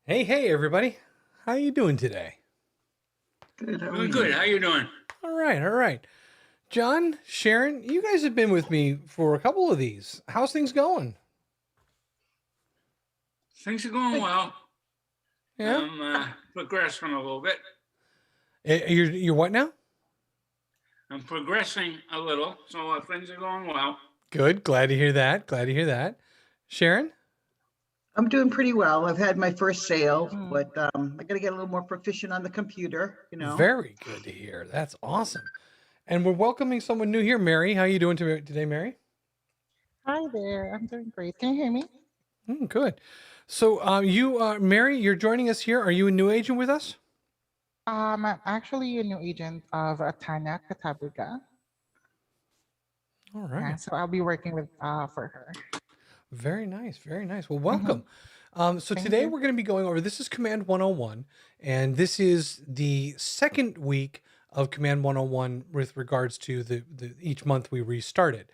Hey, everybody. How you doing today? Good. How are Doing good. you? How you doing? All right. John, Sharon, you guys have been with me for a couple of these. How's things going? Things are going Good. well. Yeah? I'm progressing a little bit. You're what now? I'm progressing a little, so things are going well. Good. Glad to hear that. Glad to hear that. Sharon? I'm doing pretty well. I've had my first sale, Mm. but I got to get a little more proficient on the computer. Very good to hear. That's awesome. And we're welcoming someone new here. Mary, how you doing today, Mary? Hi there. I'm doing great. Can you hear me? Good. So Mary, you're joining us here. Are you a new agent with us? I'm actually a new agent of Tanya Katabuga. All Yeah, right. so I'll be working with for her. Very nice. Very nice. Well, Mm-hmm. welcome. So Thank today you. we're going to be going over, this is Command 101, and this is the second week of Command 101 with regards to the each month we restarted.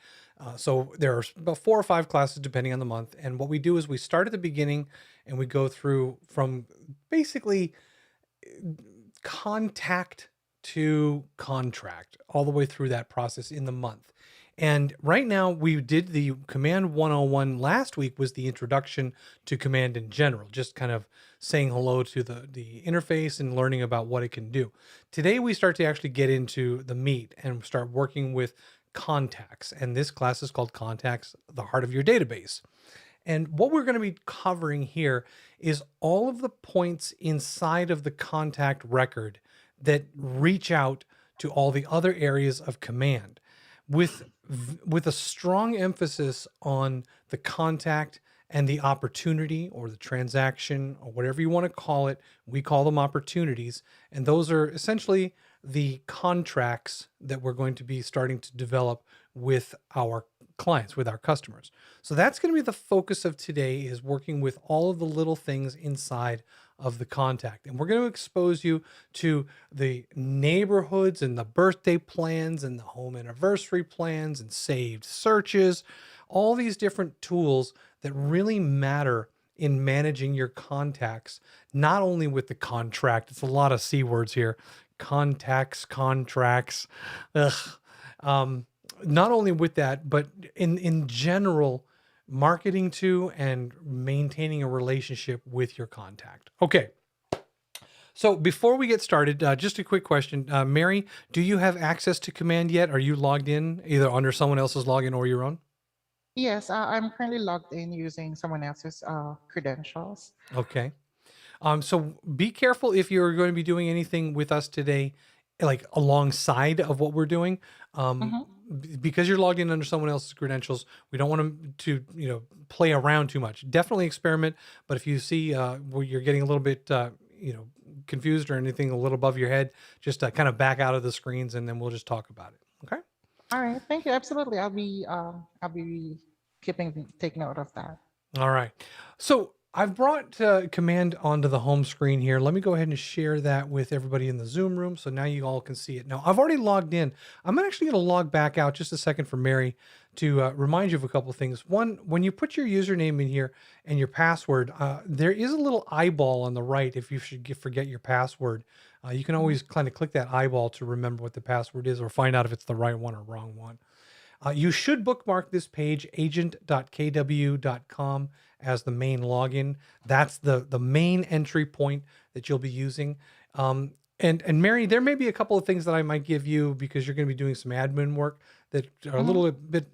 So there are about 4 or 5 classes depending on the month. And what we do is we start at the beginning and we go through from basically contact to contract all the way through that process in the month. And right now we did the Command 101 last week was the introduction to Command in general, just kind of saying hello to the interface and learning about what it can do. Today we start to actually get into the meat and start working with contacts. And this class is called Contacts, the Heart of Your Database. And what we're going to be covering here is all of the points inside of the contact record that reach out to all the other areas of command with with a strong emphasis on the contact and the opportunity or the transaction or whatever you want to call it. We call them opportunities, and those are essentially the contracts that we're going to be starting to develop with our clients, with our customers. So that's going to be the focus of today, is working with all of the little things inside of the contact. And we're going to expose you to the neighborhoods and the birthday plans and the home anniversary plans and saved searches, all these different tools that really matter in managing your contacts, not only with the contract, it's a lot of C words here, contacts, contracts, ugh. Not only with that, but in general, marketing to and maintaining a relationship with your contact. Okay. So before we get started, just a quick question. Mary, do you have access to Command yet? Are you logged in either under someone else's login or your own? Yes, I'm currently logged in using someone else's credentials. Okay. So be careful if you're going to be doing anything with us today, like alongside of what we're doing. Mm-hmm. Because you're logged in under someone else's credentials, we don't want to play around too much. Definitely experiment, but if you see where you're getting a little bit confused or anything a little above your head, just kind of back out of the screens, and then we'll just talk about it. Okay. All right. Thank you. Absolutely. I'll be take note of that. All right. So I've brought Command onto the home screen here. Let me go ahead and share that with everybody in the Zoom room. So now you all can see it. Now I've already logged in. I'm actually going to log back out just a second for Mary to remind you of a couple of things. One, when you put your username in here and your password, there is a little eyeball on the right. If you should forget your password, you can always kind of click that eyeball to remember what the password is or find out if it's the right one or wrong one. You should bookmark this page, agent.kw.com, as the main login. That's the main entry point that you'll be using. And Mary, there may be a couple of things that I might give you because you're going to be doing some admin work that are a Mm-hmm. little bit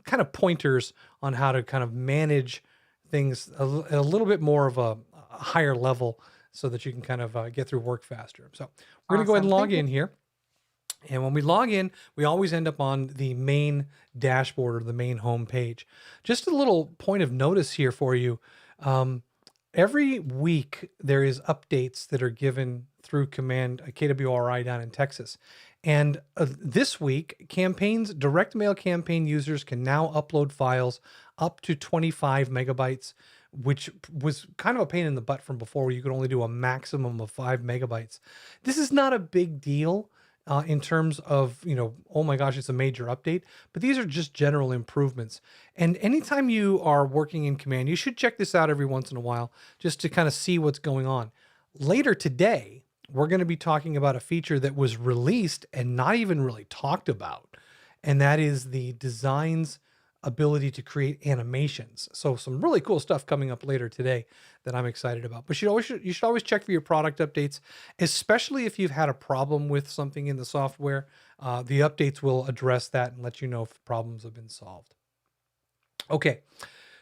kind of pointers on how to kind of manage things a little bit more of a higher level so that you can kind of get through work faster. So we're going to go ahead Awesome. and log Thank you. in here. And when we log in, we always end up on the main dashboard or the main home page. Just a little point of notice here for you. Every week, there is updates that are given through Command KWRI down in Texas. And this week, direct mail campaign users can now upload files up to 25 megabytes, which was kind of a pain in the butt from before, where you could only do a maximum of 5 megabytes. This is not a big deal in terms of, oh my gosh, it's a major update, but these are just general improvements. And anytime you are working in Command, you should check this out every once in a while just to kind of see what's going on. Later today, we're going to be talking about a feature that was released and not even really talked about, and that is the design's ability to create animations. So some really cool stuff coming up later today that I'm excited about. But you should always check for your product updates, especially if you've had a problem with something in the software. The updates will address that and let you know if problems have been solved. Okay,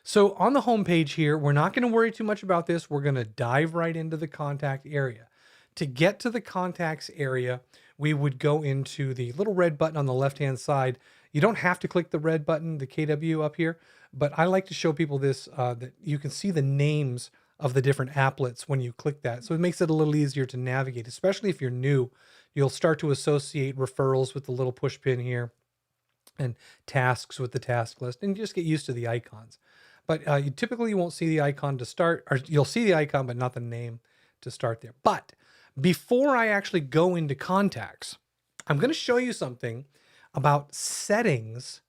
so on the home page here, we're not going to worry too much about this. We're going to dive right into the contact area. To get to the contacts area, we would go into the little red button on the left-hand side. You don't have to click the red button, the KW up here, but I like to show people this, that you can see the names of the different applets when you click that. So it makes it a little easier to navigate, especially if you're new. You'll start to associate referrals with the little push pin here and tasks with the task list, and you just get used to the icons. But you typically won't see the icon to start, or you'll see the icon, but not the name to start there. But before I actually go into contacts, I'm going to show you something about settings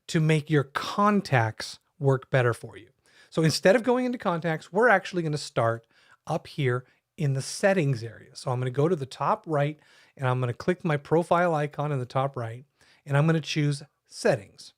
to make your contacts work better for you. So instead of going into contacts, we're actually going to start up here in the settings area. So I'm going to go to the top right, and I'm going to click my profile icon in the top right, and I'm going to choose settings.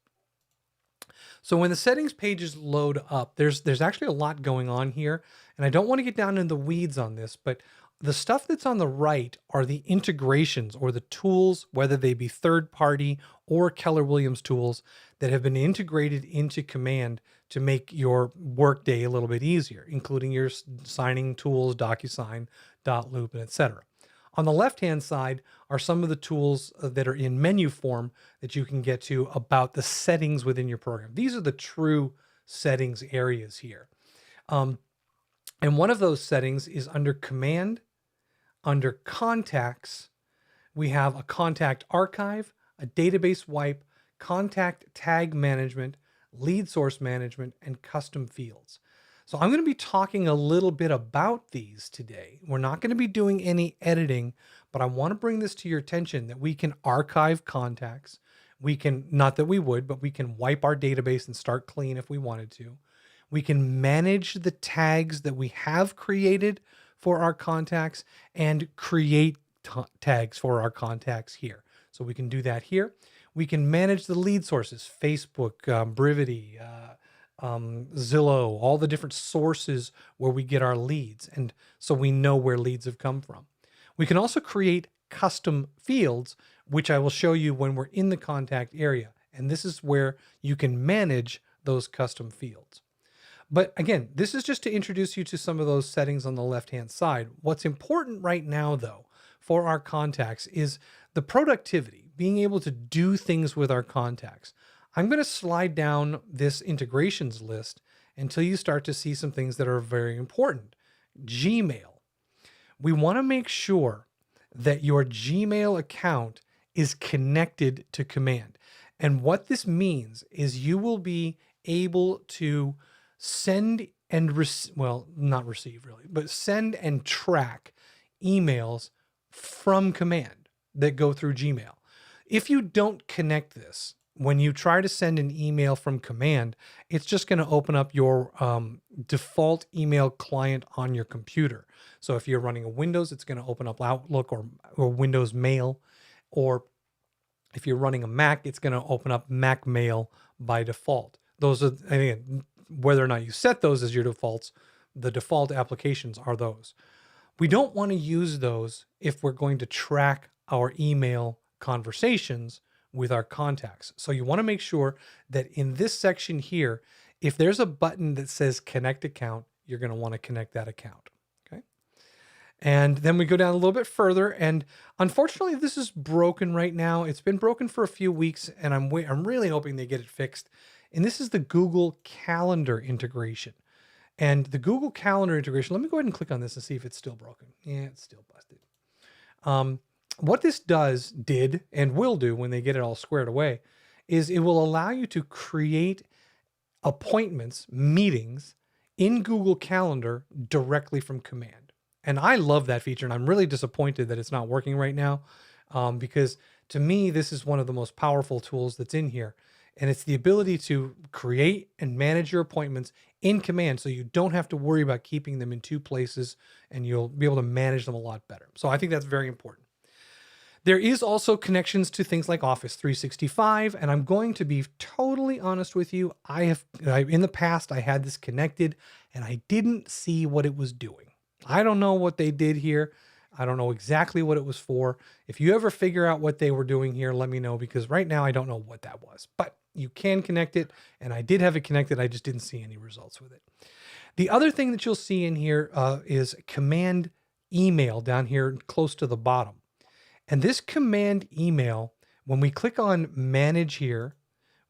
So when the settings pages load up, there's actually a lot going on here, and I don't want to get down in the weeds on this, but the stuff that's on the right are the integrations or the tools, whether they be third-party or Keller Williams tools that have been integrated into Command to make your workday a little bit easier, including your signing tools, DocuSign, Dotloop, and etc. On the left-hand side are some of the tools that are in menu form that you can get to about the settings within your program. These are the true settings areas here. And one of those settings is under Command. Under Contacts, we have a contact archive, a database wipe, contact tag management, lead source management, and custom fields. So I'm going to be talking a little bit about these today. We're not going to be doing any editing, but I want to bring this to your attention that we can archive contacts. We can, not that we would, but we can wipe our database and start clean if we wanted to. We can manage the tags that we have created for our contacts and create tags for our contacts here. So we can do that here. We can manage the lead sources, Facebook, Brivity, Zillow, all the different sources where we get our leads. And so we know where leads have come from. We can also create custom fields, which I will show you when we're in the contact area. And this is where you can manage those custom fields. But again, this is just to introduce you to some of those settings on the left-hand side. What's important right now, though, for our contacts is the productivity, being able to do things with our contacts. I'm going to slide down this integrations list until you start to see some things that are very important. Gmail. We want to make sure that your Gmail account is connected to Command. And what this means is you will be able to send and not receive really, but send and track emails from Command that go through Gmail. If you don't connect this, when you try to send an email from Command, it's just going to open up your default email client on your computer. So if you're running a Windows, it's going to open up Outlook or Windows Mail. Or if you're running a Mac, it's going to open up Mac Mail by default. Those are, again, whether or not you set those as your defaults, the default applications are those. We don't want to use those if we're going to track our email conversations with our contacts. So you want to make sure that in this section here, if there's a button that says connect account, you're going to want to connect that account. Okay. And then we go down a little bit further, and unfortunately this is broken right now. It's been broken for a few weeks, and I'm really hoping they get it fixed. And this is the Google Calendar integration. And the Google Calendar integration, let me go ahead and click on this and see if it's still broken. Yeah, it's still busted. What this did, and will do when they get it all squared away, is it will allow you to create appointments, meetings in Google Calendar directly from Command. And I love that feature, and I'm really disappointed that it's not working right now. because to me, this is one of the most powerful tools that's in here. And it's the ability to create and manage your appointments in Command so you don't have to worry about keeping them in two places, and you'll be able to manage them a lot better. So I think that's very important. There is also connections to things like Office 365, and I'm going to be totally honest with you. In the past, I had this connected and I didn't see what it was doing. I don't know what they did here. I don't know exactly what it was for. If you ever figure out what they were doing here, let me know, because right now I don't know what that was. But you can connect it, and I did have it connected. I just didn't see any results with it. The other thing that you'll see in here is Command Email down here close to the bottom. And this Command Email, when we click on Manage here,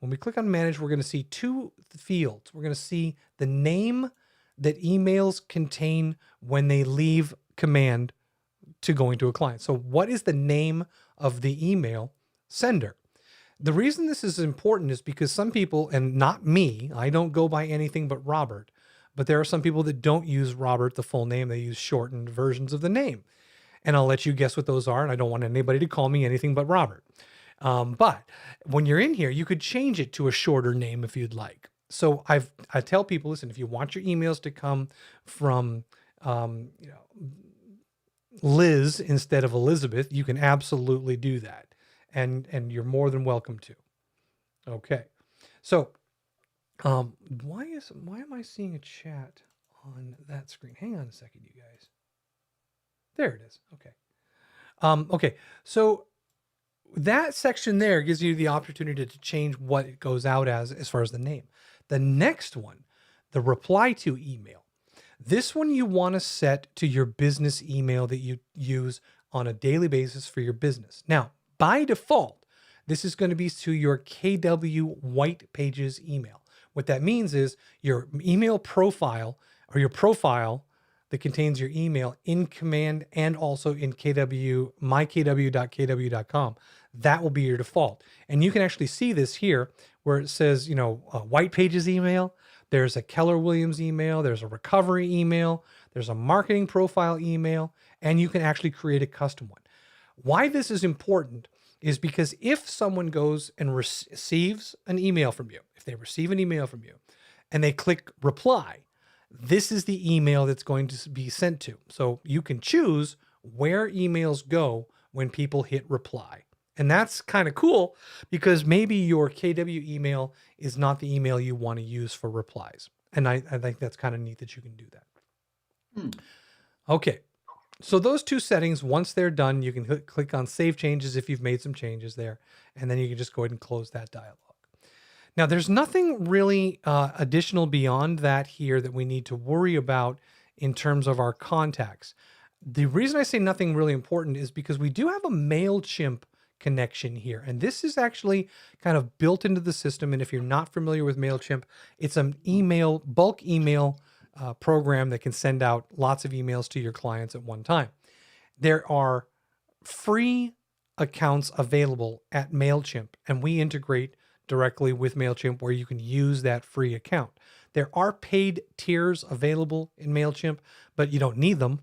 when we click on Manage, we're going to see two fields. We're going to see the name that emails contain when they leave Command to going to a client. So what is the name of the email sender? The reason this is important is because some people, and not me, I don't go by anything but Robert, but there are some people that don't use Robert, the full name. They use shortened versions of the name. And I'll let you guess what those are. And I don't want anybody to call me anything but Robert. But when you're in here, you could change it to a shorter name if you'd like. So I tell people, listen, if you want your emails to come from, Liz instead of Elizabeth, you can absolutely do that. And you're more than welcome to. Okay. So, why am I seeing a chat on that screen? Hang on a second, you guys. There it is. Okay. Okay. So that section there gives you the opportunity to change what it goes out as far as the name. The next one, the reply to email. This one you want to set to your business email that you use on a daily basis for your business. Now, by default, this is going to be to your KW White Pages email. What that means is your email profile, or your profile that contains your email in Command and also in KW, mykw.kw.com. That will be your default. And you can actually see this here where it says, White Pages email. There's a Keller Williams email. There's a recovery email. There's a marketing profile email, and you can actually create a custom one. Why this is important is because if someone goes and receives an email from you, if they receive an email from you and they click reply, this is the email that's going to be sent to. So you can choose where emails go when people hit reply. And that's kind of cool because maybe your KW email is not the email you want to use for replies. And I think that's kind of neat that you can do that. Okay. So those two settings, once they're done, you can click on Save Changes if you've made some changes there. And then you can just go ahead and close that dialog. Now, there's nothing really additional beyond that here that we need to worry about in terms of our contacts. The reason I say nothing really important is because we do have a Mailchimp connection here. And this is actually kind of built into the system. And if you're not familiar with Mailchimp, it's an bulk email program that can send out lots of emails to your clients at one time. There are free accounts available at Mailchimp, and we integrate directly with Mailchimp where you can use that free account. There are paid tiers available in Mailchimp, but you don't need them.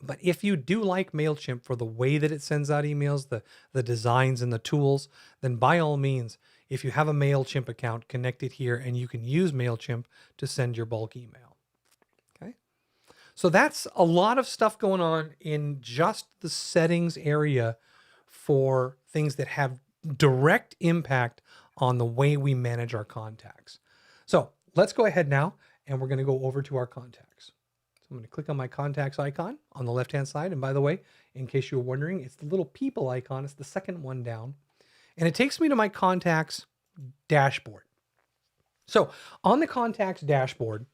But if you do like Mailchimp for the way that it sends out emails, the designs and the tools, then by all means, if you have a Mailchimp account, connect it here and you can use Mailchimp to send your bulk email. Okay. So that's a lot of stuff going on in just the settings area for things that have direct impact on the way we manage our contacts. So let's go ahead now and we're going to go over to our contacts. So I'm going to click on my contacts icon on the left-hand side. And by the way, in case you're wondering, it's the little people icon. It's the second one down. And it takes me to my contacts dashboard. So on the contacts dashboard,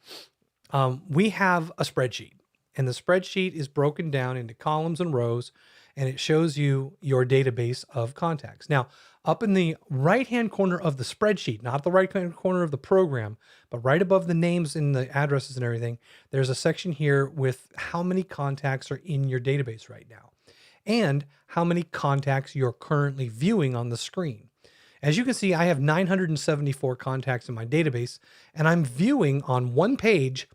we have a spreadsheet. And the spreadsheet is broken down into columns and rows, and it shows you your database of contacts. Now, up in the right-hand corner of the spreadsheet, not the right-hand corner of the program, but right above the names and the addresses and everything, there's a section here with how many contacts are in your database right now and how many contacts you're currently viewing on the screen. As you can see, I have 974 contacts in my database, and I'm viewing on one page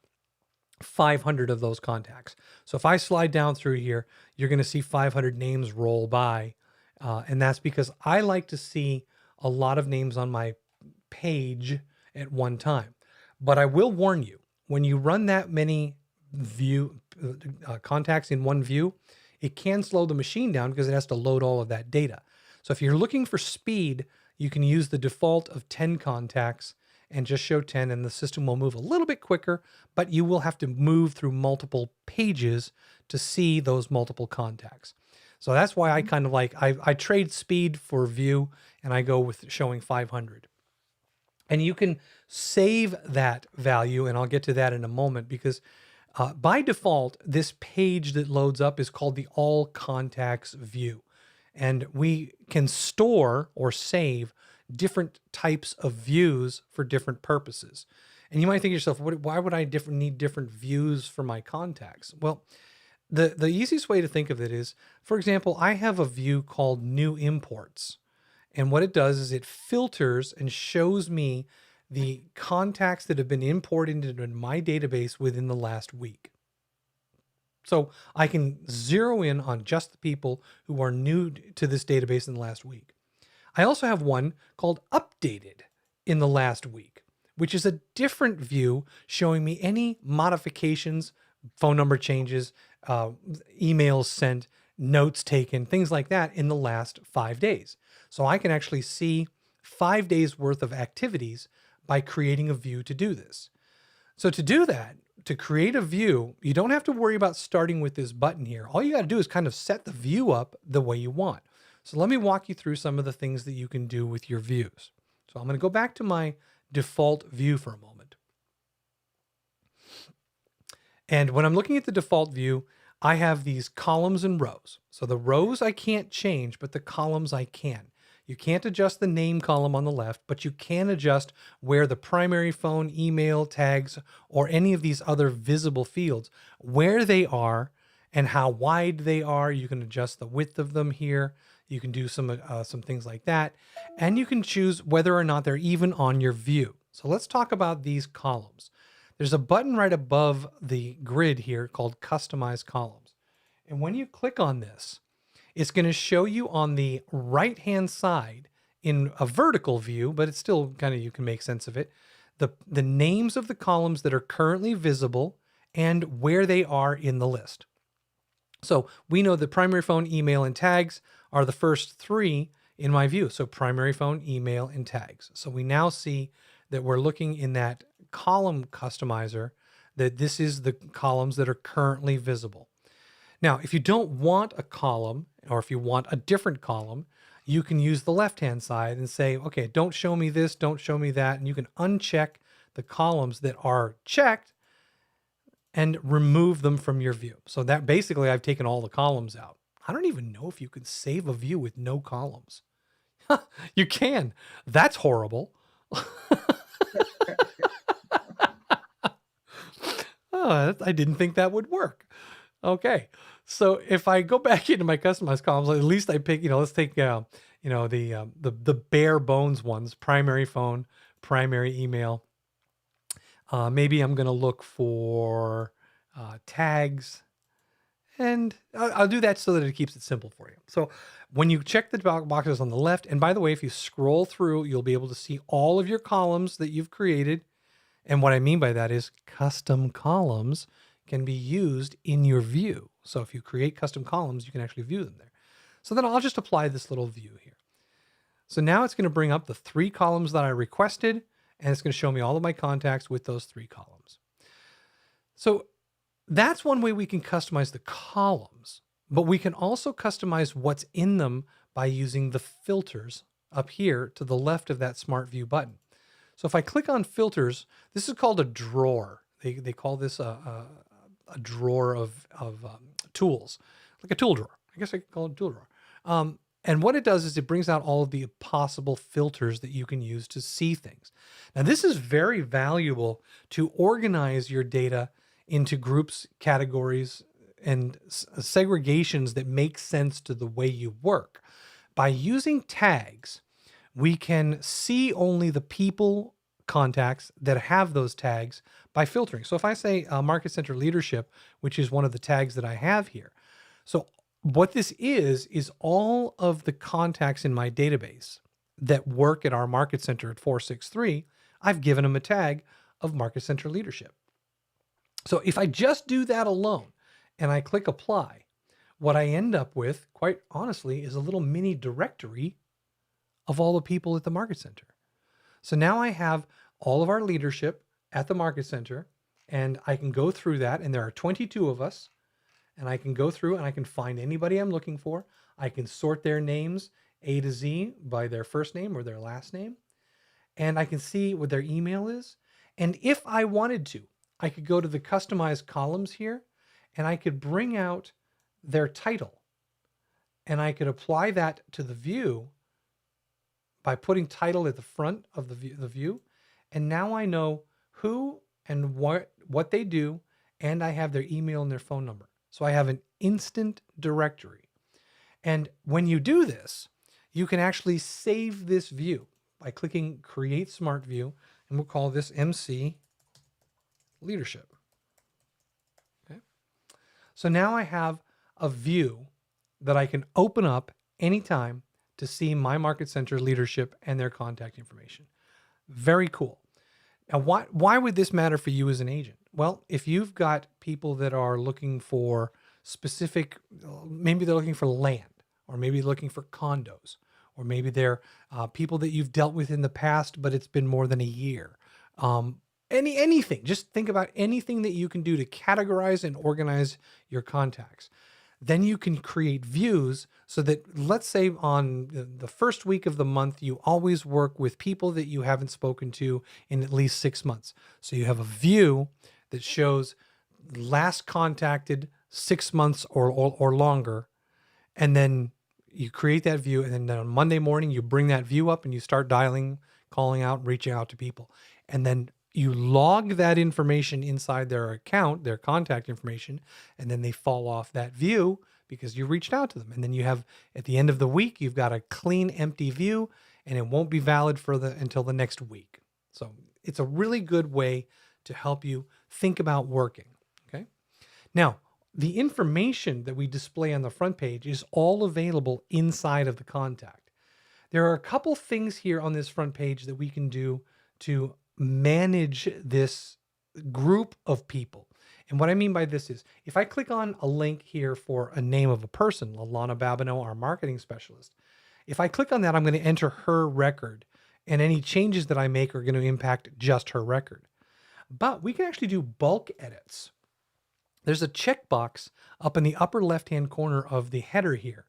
500 of those contacts. So if I slide down through here, you're going to see 500 names roll by. And that's because I like to see a lot of names on my page at one time. But I will warn you, when you run that many contacts in one view, it can slow the machine down because it has to load all of that data. So if you're looking for speed, you can use the default of 10 contacts and just show 10, and the system will move a little bit quicker, but you will have to move through multiple pages to see those multiple contacts. So that's why I kind of like, I trade speed for view, and I go with showing 500. And you can save that value, and I'll get to that in a moment, because by default, this page that loads up is called the All Contacts view. And we can store or save different types of views for different purposes. And you might think to yourself, why would I need different views for my contacts? Well, the easiest way to think of it is, for example, I have a view called New Imports. And what it does is it filters and shows me the contacts that have been imported into my database within the last week. So I can zero in on just the people who are new to this database in the last week. I also have one called Updated in the last week, which is a different view showing me any modifications, phone number changes, emails sent, notes taken, things like that in the last 5 days. So I can actually see 5 days worth of activities by creating a view to do this. So to do that, to create a view, you don't have to worry about starting with this button here. All you got to do is kind of set the view up the way you want. So let me walk you through some of the things that you can do with your views. So I'm going to go back to my default view for a moment. And when I'm looking at the default view, I have these columns and rows. So the rows I can't change, but the columns I can. You can't adjust the name column on the left, but you can adjust where the primary phone, email, tags, or any of these other visible fields, where they are and how wide they are. You can adjust the width of them here. You can do some things like that. And you can choose whether or not they're even on your view. So let's talk about these columns. There's a button right above the grid here called Customize Columns. And when you click on this, it's going to show you on the right-hand side in a vertical view, but it's still kind of, you can make sense of it, the names of the columns that are currently visible and where they are in the list. So we know that primary phone, email, and tags are the first three in my view. So primary phone, email, and tags. So we now see that we're looking in that column customizer, that this is the columns that are currently visible. Now, if you don't want a column, or if you want a different column, you can use the left-hand side and say, okay, don't show me this, don't show me that. And you can uncheck the columns that are checked and remove them from your view. So that basically, I've taken all the columns out. I don't even know if you can save a view with no columns. You can. That's horrible. Oh, I didn't think that would work. Okay. So if I go back into my customized columns, at least I pick, let's take, the bare bones ones, primary phone, primary email. Maybe I'm going to look for tags, and I'll do that so that it keeps it simple for you. So when you check the boxes on the left, and by the way, if you scroll through, you'll be able to see all of your columns that you've created. And what I mean by that is custom columns can be used in your view. So if you create custom columns, you can actually view them there. So then I'll just apply this little view here. So now it's going to bring up the 3 columns that I requested, and it's going to show me all of my contacts with those 3 columns. So that's one way we can customize the columns, but we can also customize what's in them by using the filters up here to the left of that Smart View button. So if I click on filters, this is called a drawer. They call this a drawer of tools, like a tool drawer. I guess I could call it a tool drawer. And what it does is it brings out all of the possible filters that you can use to see things. Now, this is very valuable to organize your data into groups, categories, and segregations that make sense to the way you work. By using tags, we can see only the people, contacts that have those tags by filtering. So if I say Market Center Leadership, which is one of the tags that I have here. So what this is all of the contacts in my database that work at our Market Center at 463, I've given them a tag of Market Center Leadership. So if I just do that alone and I click apply, what I end up with, quite honestly, is a little mini directory of all the people at the Market Center. So now I have all of our leadership at the Market Center, and I can go through that, and there are 22 of us, and I can go through and I can find anybody I'm looking for. I can sort their names A to Z by their first name or their last name, and I can see what their email is. And if I wanted to, I could go to the customized columns here, and I could bring out their title, and I could apply that to the view by putting title at the front of the view. And now I know who and what they do, and I have their email and their phone number. So I have an instant directory. And when you do this, you can actually save this view by clicking Create Smart View, and we'll call this MC Leadership. Okay. So now I have a view that I can open up anytime to see my Market Center leadership and their contact information. Very cool. Now, why would this matter for you as an agent? Well, if you've got people that are looking for specific, maybe they're looking for land, or maybe looking for condos, or maybe they're people that you've dealt with in the past, but it's been more than a year. Anything, just think about anything that you can do to categorize and organize your contacts. Then you can create views so that, let's say on the first week of the month, you always work with people that you haven't spoken to in at least 6 months. So you have a view that shows last contacted 6 months or longer. And then you create that view. And then on Monday morning, you bring that view up and you start dialing, calling out, reaching out to people. And then you log that information inside their account, their contact information, and then they fall off that view because you reached out to them. And then you have, at the end of the week, you've got a clean, empty view, and it won't be valid until the next week. So it's a really good way to help you think about working. Okay. Now, the information that we display on the front page is all available inside of the contact. There are a couple things here on this front page that we can do to manage this group of people. And what I mean by this is, if I click on a link here for a name of a person, Alana Babineau, our marketing specialist, if I click on that, I'm going to enter her record, and any changes that I make are going to impact just her record. But we can actually do bulk edits. There's a checkbox up in the upper left-hand corner of the header here.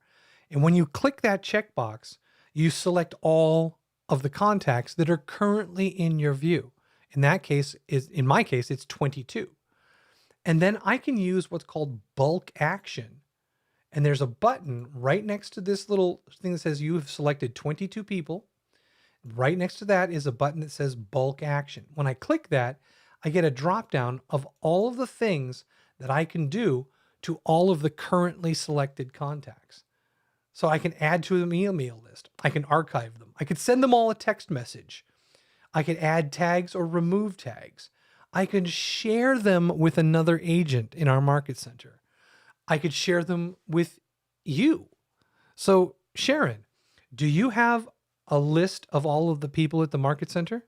And when you click that checkbox, you select all of the contacts that are currently in your view. In my case, it's 22. And then I can use what's called bulk action. And there's a button right next to this little thing that says you have selected 22 people. Right next to that is a button that says bulk action. When I click that, I get a drop down of all of the things that I can do to all of the currently selected contacts. So I can add to the email list. I can archive them. I could send them all a text message. I could add tags or remove tags. I could share them with another agent in our Market Center. I could share them with you. So Sharon, do you have a list of all of the people at the Market Center?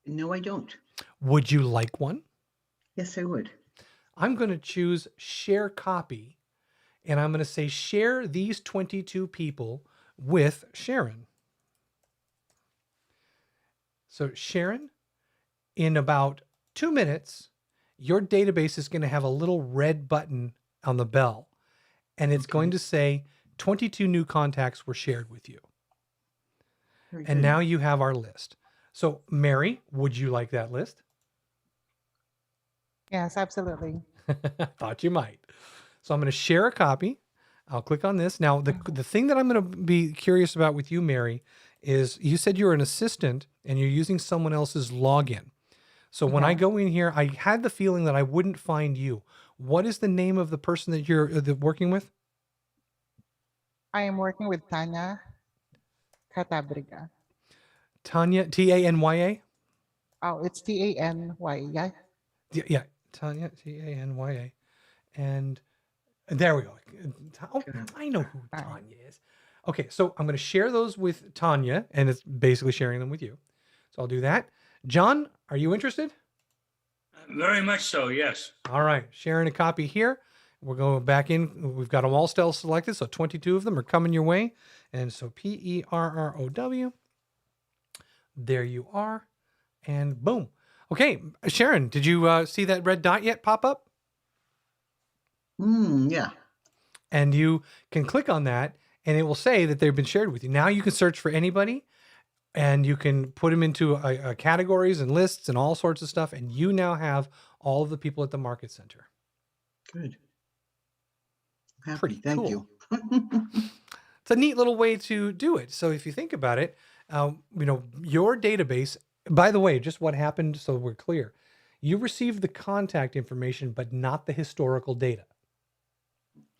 No, I don't. Would you like one? Yes, I would. I'm going to choose share copy. And I'm going to say, share these 22 people with Sharon. So Sharon, in about 2 minutes, your database is going to have a little red button on the bell. And it's going to say 22 new contacts were shared with you. Very And good. now you have our list. So Mary, would you like that list? Yes, absolutely. I thought you might. So I'm going to share a copy. I'll click on this. Now, the thing that I'm going to be curious about with you, Mary, is you said you're an assistant and you're using someone else's login. So when I go in here, I had the feeling that I wouldn't find you. What is the name of the person that you're working with? I am working with Tanya Catabriga. Tanya, Tanya. Oh, it's Tanya. Yeah. Yeah, Tanya, Tanya. And there we go. Oh, I know who All right. Tanya is. Okay, so I'm going to share those with Tanya, and it's basically sharing them with you. So I'll do that. John, are you interested? Very much so, yes. All right, sharing a copy here. We're going back in. We've got them all still selected, so 22 of them are coming your way. And so PERROW. There you are. And boom. Okay, Sharon, did you see that red dot yet pop up? Yeah. And you can click on that, and it will say that they've been shared with you. Now you can search for anybody, and you can put them into categories and lists and all sorts of stuff. And you now have all of the people at the Market Center. Good. Happy. Pretty Thank cool. you. It's a neat little way to do it. So if you think about it, your database, by the way, just what happened, so we're clear, you received the contact information, but not the historical data.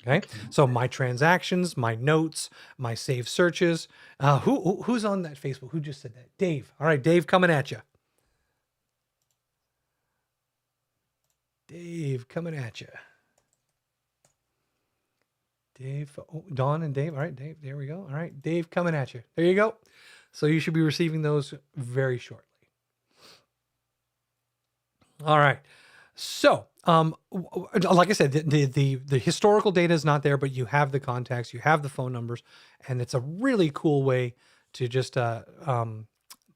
Okay. So my transactions, my notes, my saved searches, who's on that Facebook? Who just said that? Dave. All right, Dave, coming at you. Dave, coming at you. Dave, Dawn and Dave. All right, Dave, there we go. All right, Dave, coming at you. There you go. So you should be receiving those very shortly. All right. So, like I said, the historical data is not there, but you have the contacts, you have the phone numbers, and it's a really cool way to just to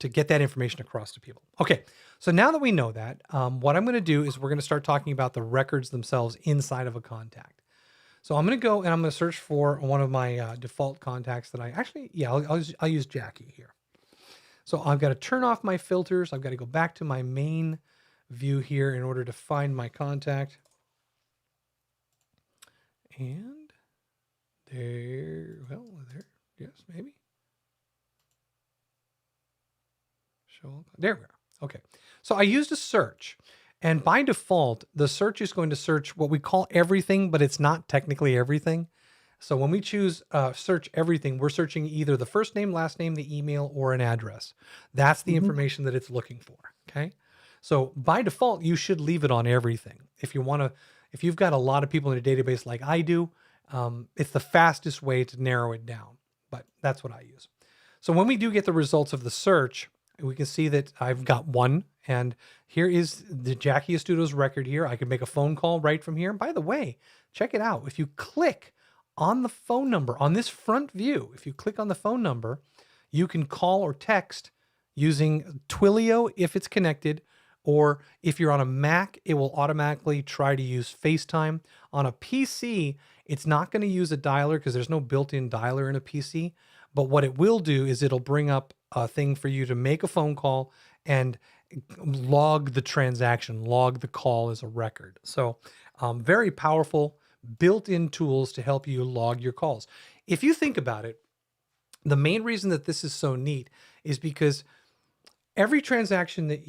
get that information across to people. Okay, so now that we know that, what I'm going to do is we're going to start talking about the records themselves inside of a contact. So I'm going to go and I'm going to search for one of my default contacts that I'll use Jackie here. So I've got to turn off my filters. I've got to go back to my main view here in order to find my contact. And there, yes, maybe. There we are. Okay. So I used a search. And by default, the search is going to search what we call everything, but it's not technically everything. So when we choose search everything, we're searching either the first name, last name, the email, or an address. That's the information that it's looking for. Okay. So by default, you should leave it on everything. If you've got a lot of people in a database like I do, it's the fastest way to narrow it down, but that's what I use. So when we do get the results of the search, we can see that I've got one, and here is the Jackie Astuto's record here. I can make a phone call right from here. By the way, check it out. If you click on the phone number on this front view, if you click on the phone number, you can call or text using Twilio if it's connected, or if you're on a Mac, it will automatically try to use FaceTime. On a PC, it's not going to use a dialer because there's no built-in dialer in a PC. But what it will do is it'll bring up a thing for you to make a phone call and log the transaction, log the call as a record. So very powerful built-in tools to help you log your calls. If you think about it, the main reason that this is so neat is because every interaction that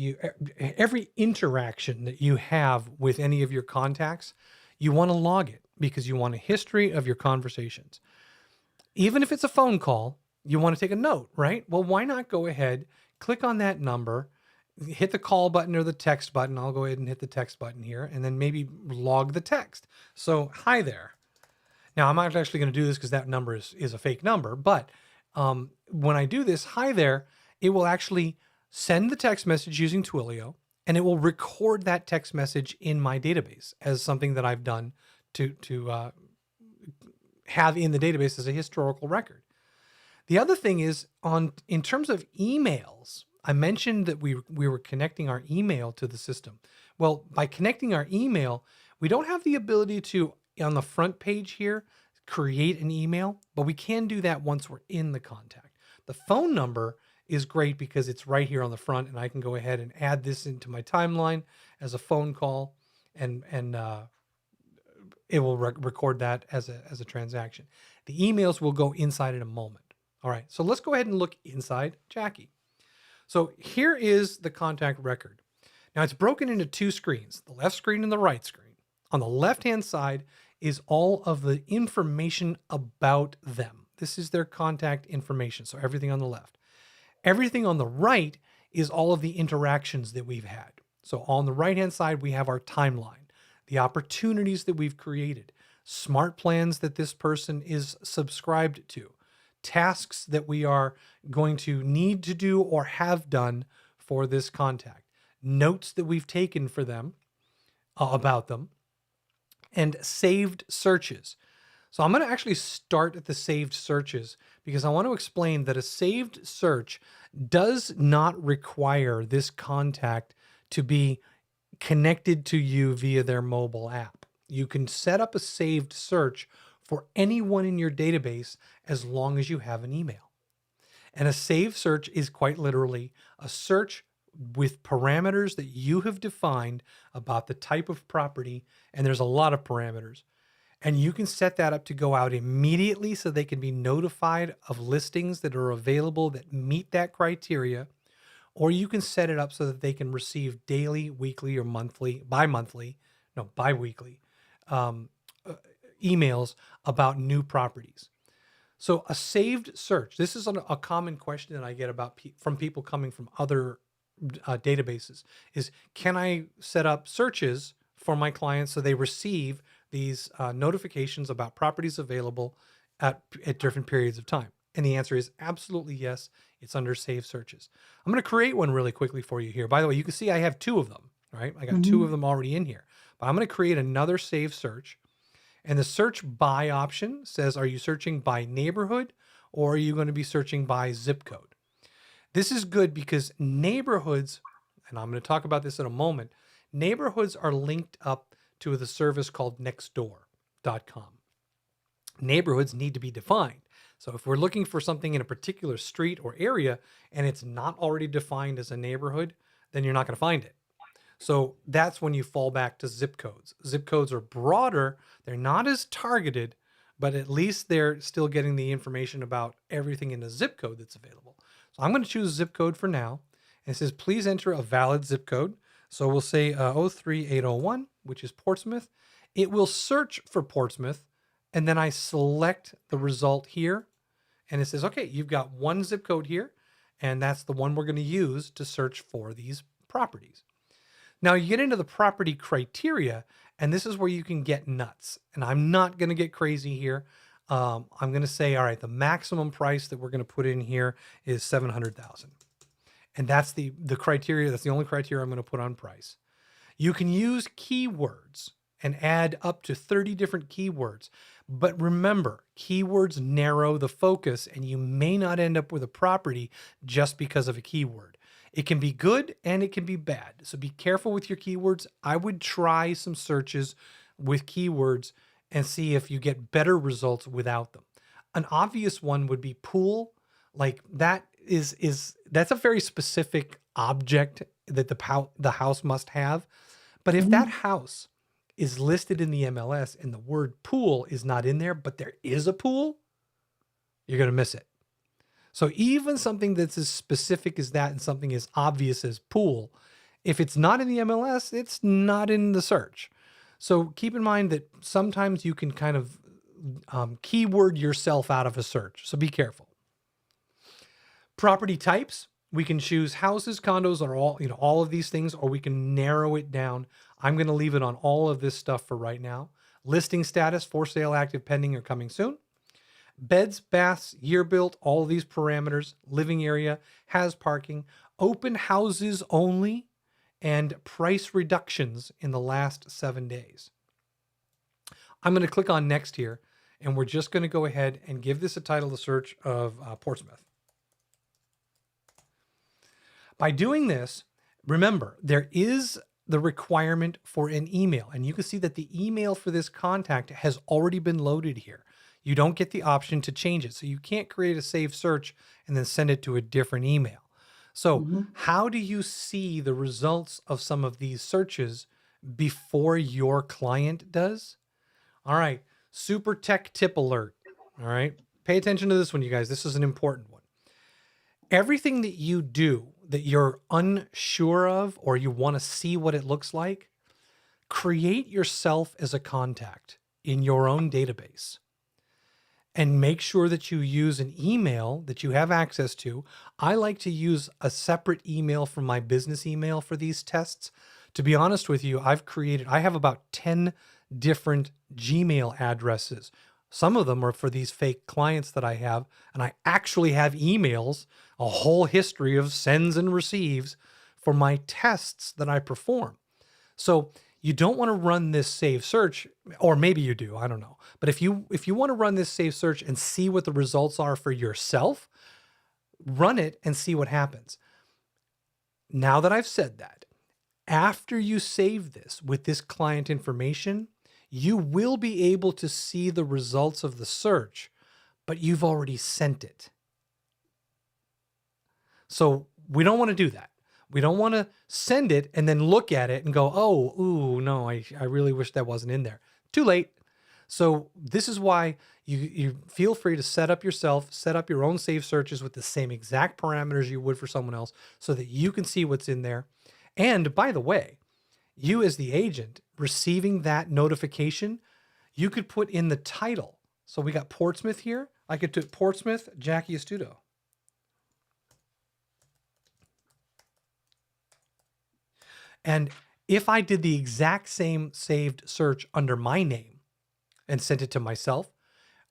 you have with any of your contacts, you want to log it because you want a history of your conversations. Even if it's a phone call, you want to take a note, right? Well, why not go ahead, click on that number, hit the call button or the text button. I'll go ahead and hit the text button here, and then maybe log the text. So, hi there. Now, I'm not actually going to do this because that number is a fake number, but when I do this, hi there, it will actually send the text message using Twilio, and it will record that text message in my database as something that I've done to have in the database as a historical record. The other thing is in terms of emails, I mentioned that we were connecting our email to the system. Well, by connecting our email, we don't have the ability to, on the front page here, create an email, but we can do that once we're in the contact. The phone number is great because it's right here on the front, and I can go ahead and add this into my timeline as a phone call, and it will record that as a transaction. The emails will go inside in a moment. All right, so let's go ahead and look inside Jackie. So here is the contact record. Now it's broken into two screens, the left screen and the right screen. On the left-hand side is all of the information about them. This is their contact information, so everything on the left. Everything on the right is all of the interactions that we've had. So on the right-hand side, we have our timeline, the opportunities that we've created, smart plans that this person is subscribed to, tasks that we are going to need to do or have done for this contact, notes that we've taken for them about them, and saved searches. So I'm going to actually start at the saved searches because I want to explain that a saved search does not require this contact to be connected to you via their mobile app. You can set up a saved search for anyone in your database as long as you have an email. And a saved search is quite literally a search with parameters that you have defined about the type of property, and there's a lot of parameters. And you can set that up to go out immediately so they can be notified of listings that are available that meet that criteria. Or you can set it up so that they can receive daily, weekly, or bi-weekly emails about new properties. So a saved search, this is a common question that I get about from people coming from other databases, is can I set up searches for my clients so they receive these notifications about properties available at different periods of time? And the answer is absolutely yes. It's under Save Searches. I'm going to create one really quickly for you here. By the way, you can see I have 2 of them, right? I got 2 of them already in here. But I'm going to create another Save Search. And the search by option says, are you searching by neighborhood or are you going to be searching by zip code? This is good because neighborhoods, and I'm going to talk about this in a moment, neighborhoods are linked up to the service called nextdoor.com. Neighborhoods need to be defined. So if we're looking for something in a particular street or area and it's not already defined as a neighborhood, then you're not going to find it. So that's when you fall back to zip codes. Zip codes are broader. They're not as targeted, but at least they're still getting the information about everything in a zip code that's available. So I'm going to choose zip code for now. And it says, please enter a valid zip code. So we'll say 03801, which is Portsmouth. It will search for Portsmouth. And then I select the result here. And it says, okay, you've got one zip code here. And that's the one we're going to use to search for these properties. Now you get into the property criteria, and this is where you can get nuts. And I'm not going to get crazy here. I'm going to say, all right, the maximum price that we're going to put in here is $700,000. And that's the criteria. That's the only criteria I'm going to put on price. You can use keywords and add up to 30 different keywords. But remember, keywords narrow the focus, and you may not end up with a property just because of a keyword. It can be good and it can be bad. So be careful with your keywords. I would try some searches with keywords and see if you get better results without them. An obvious one would be pool. Like that's a very specific object that the house must have. But if that house is listed in the MLS and the word pool is not in there, but there is a pool, you're going to miss it. So even something that's as specific as that and something as obvious as pool, if it's not in the MLS, it's not in the search. So keep in mind that sometimes you can kind of keyword yourself out of a search. So be careful. Property types, we can choose houses, condos, or all of these things, or we can narrow it down. I'm going to leave it on all of this stuff for right now. Listing status, for sale, active, pending, or coming soon. Beds, baths, year built, all of these parameters, living area, has parking, open houses only, and price reductions in the last 7 days. I'm going to click on next here, and we're just going to go ahead and give this a title to search of Portsmouth. By doing this, remember, there is the requirement for an email, and you can see that the email for this contact has already been loaded here. You don't get the option to change it. So you can't create a saved search and then send it to a different email. So how do you see the results of some of these searches before your client does? All right, super tech tip alert. All right, pay attention to this one, you guys. This is an important one. Everything that you do that you're unsure of or you want to see what it looks like, create yourself as a contact in your own database. and make sure that you use an email that you have access to. I like to use a separate email from my business email for these tests. To be honest with you, I have about 10 different Gmail addresses. Some of them are for these fake clients that I have, and I actually have emails, a whole history of sends and receives for my tests that I perform. So you don't want to run this save search, or maybe you do, I don't know. But if you want to run this save search and see what the results are for yourself, run it and see what happens. Now that I've said that, after you save this with this client information, you will be able to see the results of the search, but you've already sent it. So we don't want to do that. We don't want to send it and then look at it and go, oh, ooh, no, I really wish that wasn't in there. Too late. So this is why you feel free to set up your own save searches with the same exact parameters you would for someone else so that you can see what's in there. And by the way, you as the agent receiving that notification, you could put in the title. So we got Portsmouth here. I could do Portsmouth, Jackie Astuto. And if I did the exact same saved search under my name and sent it to myself,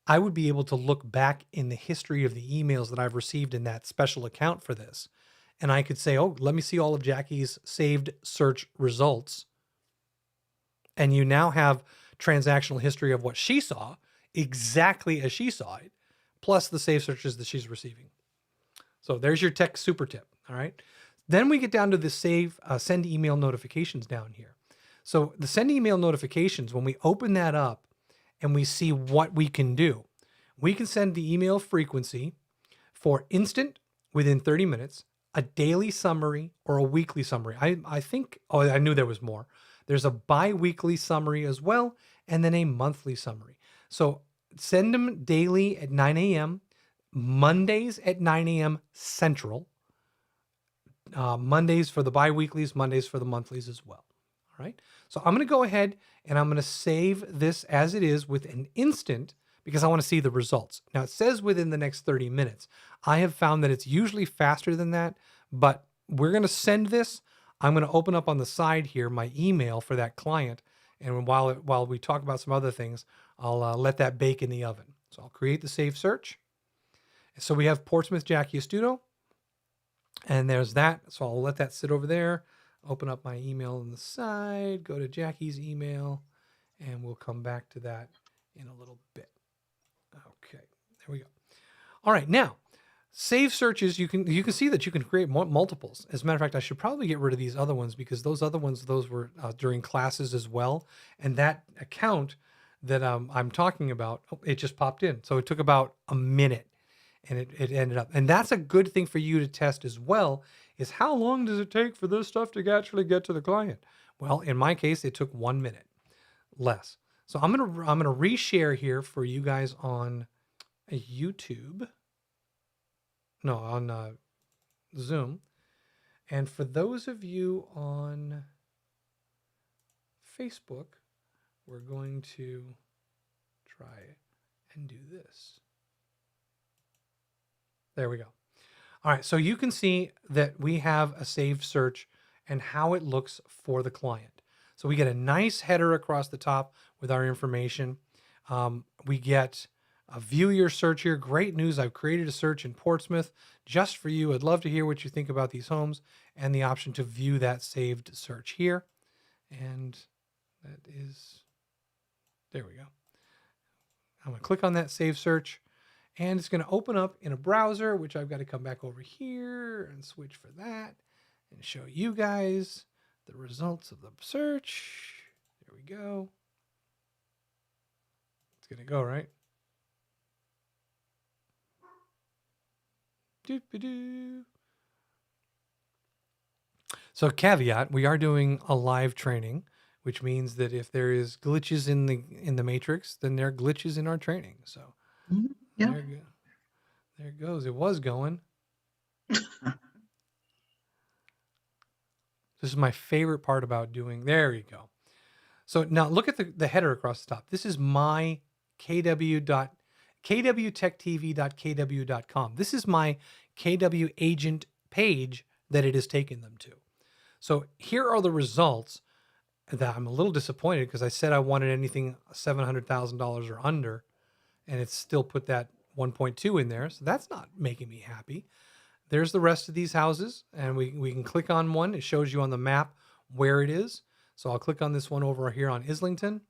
I would be able to look back in the history of the emails that I've received in that special account for this. And I could say, oh, let me see all of Jackie's saved search results. And you now have transactional history of what she saw exactly as she saw it, plus the save searches that she's receiving. So there's your tech super tip. All right. Then we get down to the send email notifications down here. So the send email notifications, when we open that up and we see what we can do, we can send the email frequency for instant within 30 minutes, a daily summary or a weekly summary. I think, oh, I knew there was more. There's a bi-weekly summary as well, and then a monthly summary. So send them daily at 9 a.m., Mondays at 9 a.m. Central, Mondays for the bi-weeklies, Mondays for the monthlies as well. All right. So I'm going to go ahead and I'm going to save this as it is with an instant because I want to see the results. Now it says within the next 30 minutes. I have found that it's usually faster than that, but we're going to send this. I'm going to open up on the side here my email for that client. And while we talk about some other things, I'll let that bake in the oven. So I'll create the save search. So we have Portsmouth Jackie Astuto. And there's that. So I'll let that sit over there. Open up my email on the side, go to Jackie's email, and we'll come back to that in a little bit. Okay, there we go. All right, now, save searches, you can see that you can create multiples. As a matter of fact, I should probably get rid of these other ones because those other ones, those were during classes as well. And that account that I'm talking about, it just popped in. So it took about a minute. And it ended up, and that's a good thing for you to test as well, is how long does it take for this stuff to actually get to the client? Well, in my case, it took 1 minute less. So I'm gonna reshare here for you guys on YouTube. No, on Zoom. And for those of you on Facebook, we're going to try and do this. There we go. All right, so you can see that we have a saved search and how it looks for the client. So we get a nice header across the top with our information. We get a view your search here. Great news, I've created a search in Portsmouth just for you. I'd love to hear what you think about these homes, and the option to view that saved search here. And that is, there we go. I'm gonna click on that save search. And it's going to open up in a browser, which I've got to come back over here and switch for that and show you guys the results of the search. There we go. It's going to go, right? Doo-ba-doo. So caveat, we are doing a live training, which means that if there is glitches in the matrix, then there are glitches in our training. So Yeah. There it goes. It was going. This is my favorite part about doing. There you go. So now look at the header across the top. This is my kw.gov kwtechtv.kw.com. This is my KW agent page that it has taken them to. So here are the results that I'm a little disappointed because I said I wanted anything $700,000 or under, and it's still put that 1.2 in there. So that's not making me happy. There's the rest of these houses, and we can click on one. It shows you on the map where it is. So I'll click on this one over here on Islington.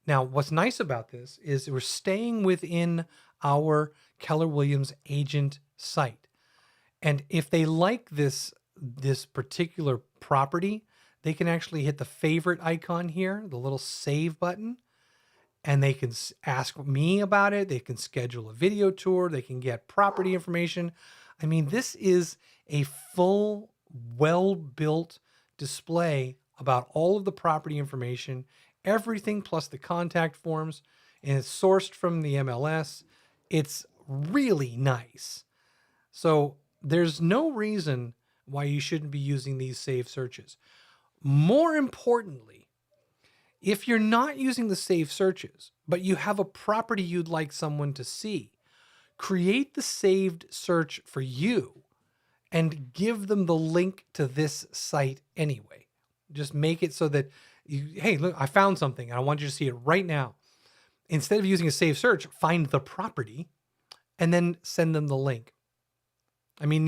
Now, what's nice about this is we're staying within our Keller Williams agent site. And if they like this particular property, they can actually hit the favorite icon here, the little save button, and they can ask me about it. They can schedule a video tour. They can get property information. I mean, this is a full, well-built display about all of the property information, everything plus the contact forms, and it's sourced from the MLS. It's really nice. So there's no reason why you shouldn't be using these saved searches. More importantly, if you're not using the saved searches, but you have a property you'd like someone to see, create the saved search for you and give them the link to this site anyway. Just make it so that hey, look, I found something and I want you to see it right now. Instead of using a saved search, find the property and then send them the link. I mean,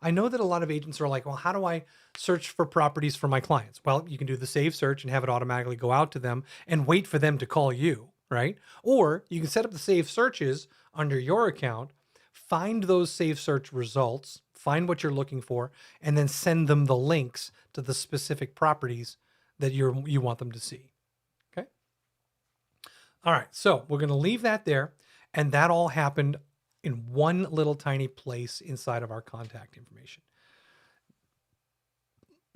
I know that a lot of agents are like, well, how do I search for properties for my clients? Well, you can do the save search and have it automatically go out to them and wait for them to call you, right? Or you can set up the save searches under your account, find those save search results, find what you're looking for, and then send them the links to the specific properties that you want them to see. Okay. All right. So we're going to leave that there. And that all happened in one little tiny place inside of our contact information.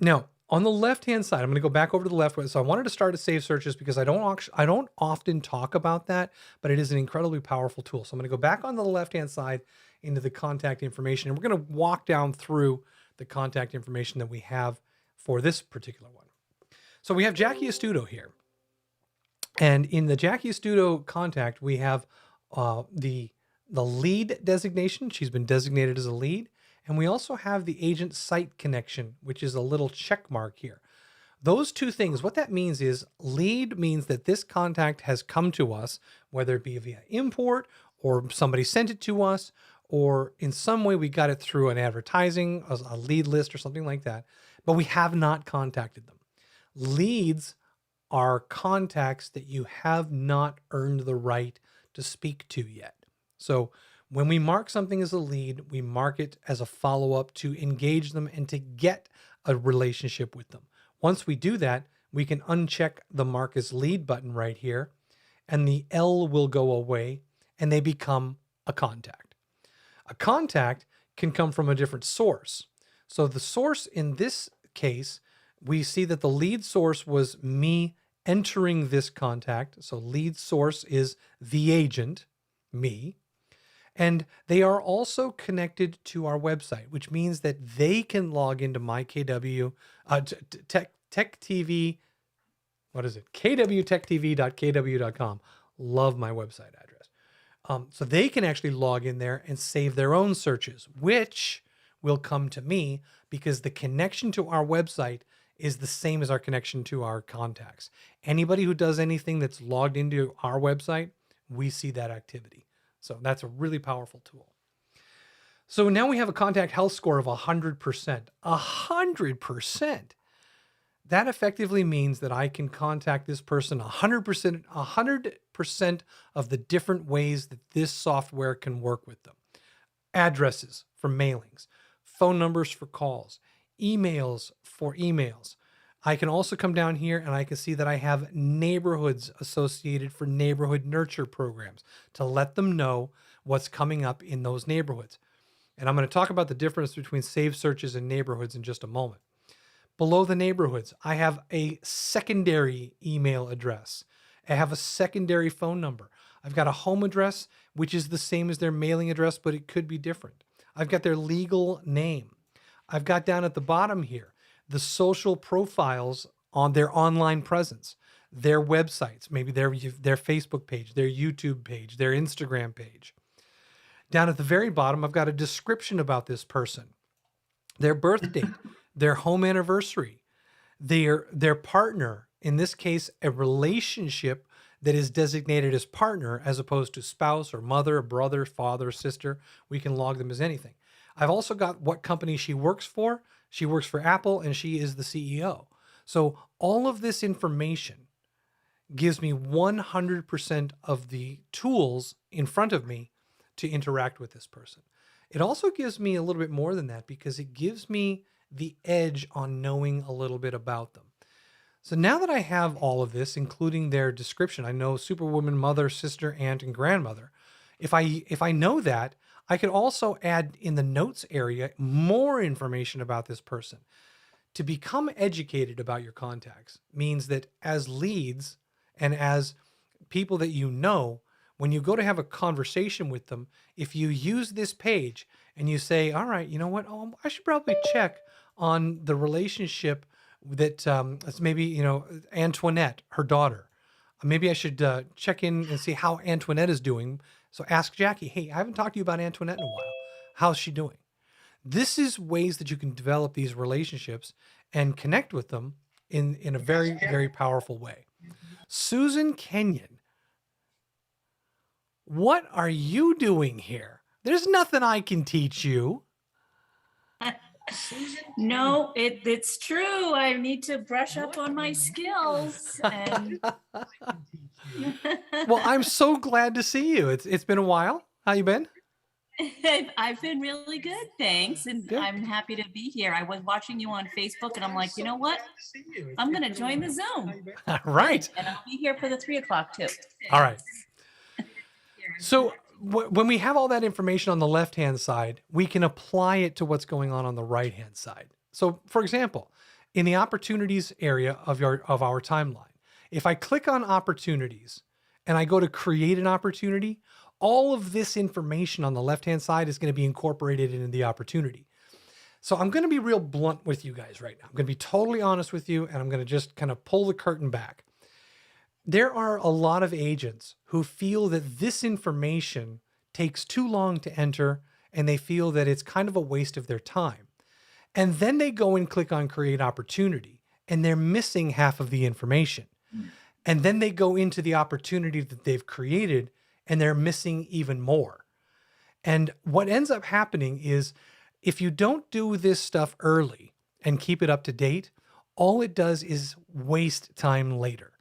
Now, on the left-hand side, I'm going to go back over to the left. So I wanted to start at save searches because I don't often talk about that, but it is an incredibly powerful tool. So I'm going to go back on the left-hand side into the contact information, and we're going to walk down through the contact information that we have for this particular one. So we have Jackie Astuto here. And in the Jackie Astuto contact, we have the lead designation. She's been designated as a lead. And we also have the agent site connection, which is a little check mark here. Those two things, what that means is lead means that this contact has come to us, whether it be via import or somebody sent it to us, or in some way we got it through an advertising, a lead list or something like that, but we have not contacted them. Leads are contacts that you have not earned the right to speak to yet. So when we mark something as a lead, we mark it as a follow-up to engage them and to get a relationship with them. Once we do that, we can uncheck the mark as lead button right here, and the L will go away and they become a contact. A contact can come from a different source. So the source in this case, we see that the lead source was me entering this contact. So lead source is the agent, me. And they are also connected to our website, which means that they can log into my KW, Tech TV, what is it? kwtechtv.kw.com. Love my website address. So they can actually log in there and save their own searches, which will come to me because the connection to our website is the same as our connection to our contacts. Anybody who does anything that's logged into our website, we see that activity. So that's a really powerful tool. So now we have a contact health score of 100%. 100%. That effectively means that I can contact this person 100% of the different ways that this software can work with them. Addresses for mailings, phone numbers for calls, emails for emails. I can also come down here and I can see that I have neighborhoods associated for neighborhood nurture programs to let them know what's coming up in those neighborhoods. And I'm going to talk about the difference between saved searches and neighborhoods in just a moment. Below the neighborhoods, I have a secondary email address. I have a secondary phone number. I've got a home address, which is the same as their mailing address, but it could be different. I've got their legal name. I've got down at the bottom here the social profiles on their online presence. their websites, maybe their Facebook page, their YouTube page, their Instagram page. Down at the very bottom, I've got a description about this person, their birth date, their home anniversary, their partner, in this case, a relationship that is designated as partner as opposed to spouse or mother, brother, father, sister. We can log them as anything. I've also got what company she works for. She works for Apple and she is the CEO. So all of this information gives me 100% of the tools in front of me to interact with this person. It also gives me a little bit more than that because it gives me the edge on knowing a little bit about them. So now that I have all of this, including their description, I know Superwoman, mother, sister, aunt, and grandmother. If I know that, I could also add in the notes area more information about this person. To become educated about your contacts means that as leads and as people that you know, when you go to have a conversation with them, if you use this page and you say, all right, you know what, I should probably check on the relationship that it's maybe, you know, Antoinette, her daughter. Maybe I should check in and see how Antoinette is doing. So ask Jackie, hey, I haven't talked to you about Antoinette in a while. How's she doing? This is ways that you can develop these relationships and connect with them in a very, very powerful way. Susan Kenyon, what are you doing here? There's nothing I can teach you. No, it's true. I need to brush up on my skills. And Well, I'm so glad to see you. It's been a while. How you been? I've been really good, thanks. And Good. I'm happy to be here. I was watching you on Facebook and I'm like, you know what? I'm going to join the Zoom. All right. And I'll be here for the 3 o'clock too. All right. So when we have all that information on the left-hand side, we can apply it to what's going on the right-hand side. So for example, in the opportunities area of our timeline, if I click on opportunities and I go to create an opportunity, all of this information on the left-hand side is going to be incorporated into the opportunity. So I'm going to be real blunt with you guys right now. I'm going to be totally honest with you, and I'm going to just kind of pull the curtain back. There are a lot of agents who feel that this information takes too long to enter, and they feel that it's kind of a waste of their time. And then they go and click on create opportunity, and they're missing half of the information. And then they go into the opportunity that they've created, and they're missing even more. And what ends up happening is if you don't do this stuff early and keep it up to date, all it does is waste time later.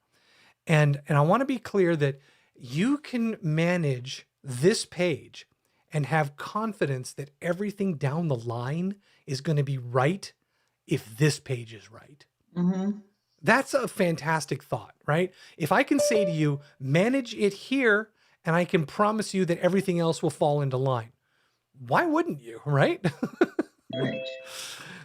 And I want to be clear that you can manage this page and have confidence that everything down the line is going to be right if this page is right. Mm-hmm. That's a fantastic thought, right? If I can say to you, manage it here, and I can promise you that everything else will fall into line, why wouldn't you, right? Right.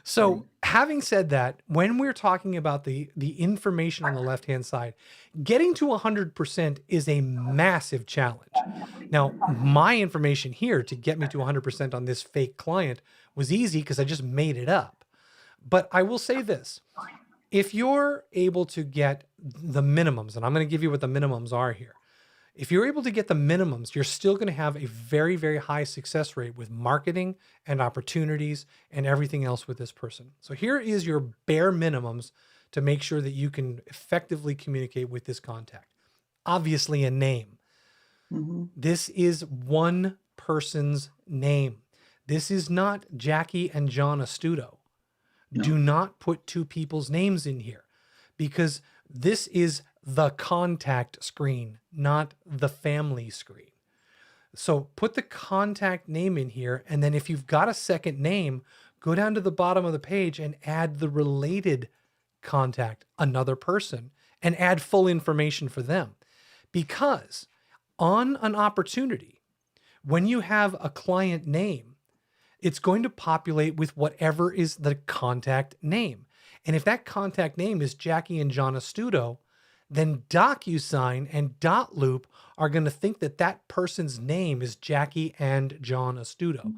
So having said that, when we're talking about the information on the left-hand side, getting to 100% is a massive challenge. Now, my information here to get me to 100% on this fake client was easy because I just made it up. But I will say this, if you're able to get the minimums, and I'm going to give you what the minimums are here. If you're able to get the minimums, you're still going to have a very, very high success rate with marketing and opportunities and everything else with this person. So here is your bare minimums to make sure that you can effectively communicate with this contact. Obviously, a name. Mm-hmm. This is one person's name. This is not Jackie and John Astuto. No. Do not put two people's names in here because this is the contact screen, not the family screen. So put the contact name in here. And then if you've got a second name, go down to the bottom of the page and add the related contact, another person, and add full information for them. Because on an opportunity, when you have a client name, it's going to populate with whatever is the contact name. And if that contact name is Jackie and John Astuto, then DocuSign and Dotloop are going to think that that person's name is Jackie and John Astuto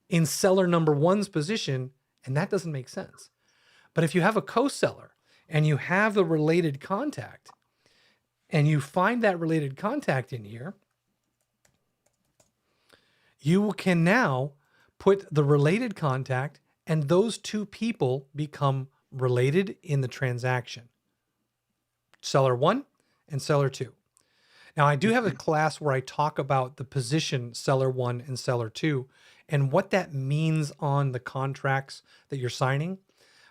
in seller number one's position, and that doesn't make sense. But if you have a co-seller and you have the related contact, and you find that related contact in here, you can now put the related contact, and those two people become related in the transaction. Seller 1 and seller 2. Now, I do have a class where I talk about the position seller 1 and seller 2 and what that means on the contracts that you're signing.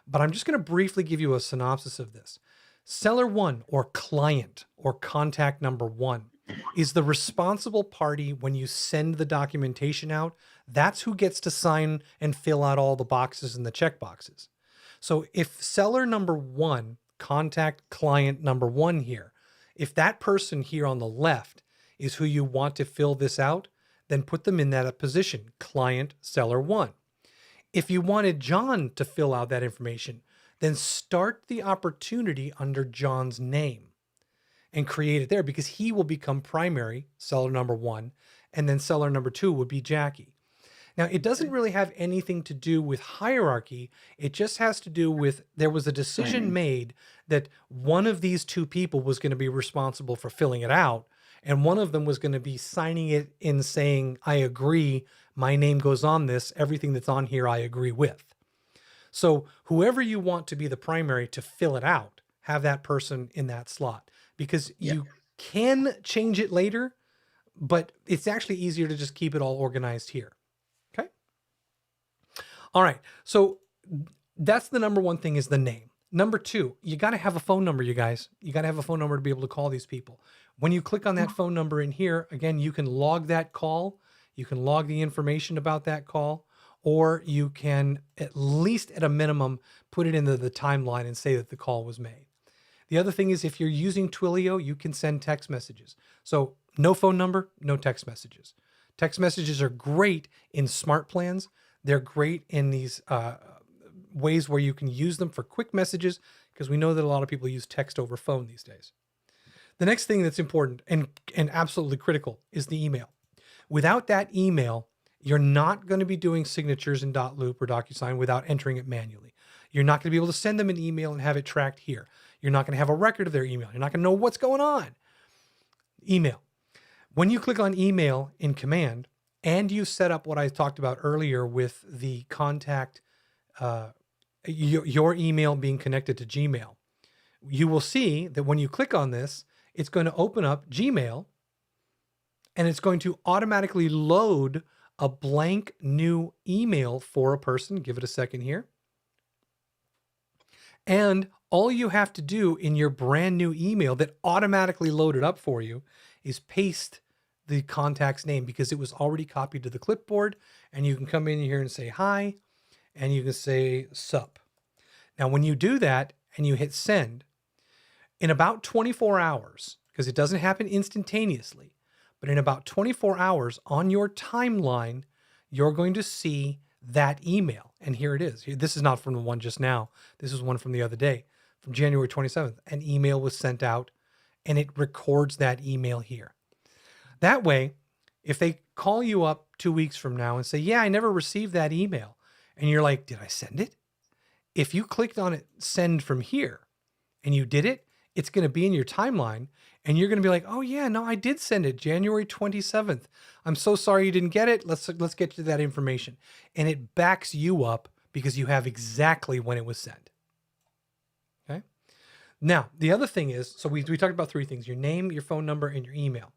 But I'm just going to briefly give you a synopsis of this. Seller 1, or client or contact number 1, is the responsible party when you send the documentation out. That's who gets to sign and fill out all the boxes and the check boxes. So if seller number 1, contact client number 1 here, if that person here on the left is who you want to fill this out, then put them in that position, client seller 1. If you wanted John to fill out that information, then start the opportunity under John's name and create it there, because he will become primary seller number 1, and then seller number 2 would be Jackie. Now, it doesn't really have anything to do with hierarchy. It just has to do with, there was a decision made that one of these two people was going to be responsible for filling it out, and one of them was going to be signing it in saying, I agree, my name goes on this, everything that's on here I agree with. So whoever you want to be the primary to fill it out, have that person in that slot, because you can change it later, but it's actually easier to just keep it all organized here. Okay. All right. So that's the number one thing, is the name. Number 2, you got to have a phone number, you guys. You got to have a phone number to be able to call these people. When you click on that phone number in here, again, you can log that call. You can log the information about that call, or you can, at least at a minimum, put it into the timeline and say that the call was made. The other thing is, if you're using Twilio, you can send text messages. So no phone number, no text messages. Text messages are great in smart plans. They're great in these ways where you can use them for quick messages, because we know that a lot of people use text over phone these days. The next thing that's important and absolutely critical is the email. Without that email, you're not going to be doing signatures in .loop or DocuSign without entering it manually. You're not going to be able to send them an email and have it tracked here. You're not going to have a record of their email. You're not going to know what's going on. Email. When you click on email in command, and you set up what I talked about earlier with the contact, your email being connected to Gmail, you will see that when you click on this, it's going to open up Gmail, and it's going to automatically load a blank new email for a person. Give it a second here. And all you have to do in your brand new email that automatically loaded up for you is paste the contact's name, because it was already copied to the clipboard, and you can come in here and say hi, and you can say sup. Now, when you do that and you hit send, in about 24 hours, because it doesn't happen instantaneously, but in about 24 hours on your timeline, you're going to see that email. And here it is. This is not from the one just now. This is one from the other day, from January 27th. An email was sent out, and it records that email here. That way, if they call you up 2 weeks from now and say, yeah, I never received that email, and you're like, did I send it? If you clicked on it, send from here, and you did it, it's going to be in your timeline, and you're going to be like, oh yeah, no, I did send it January 27th. I'm so sorry you didn't get it. Let's get you that information. And it backs you up because you have exactly when it was sent. Okay. Now, the other thing is, so we talked about 3 things: your name, your phone number, and your email.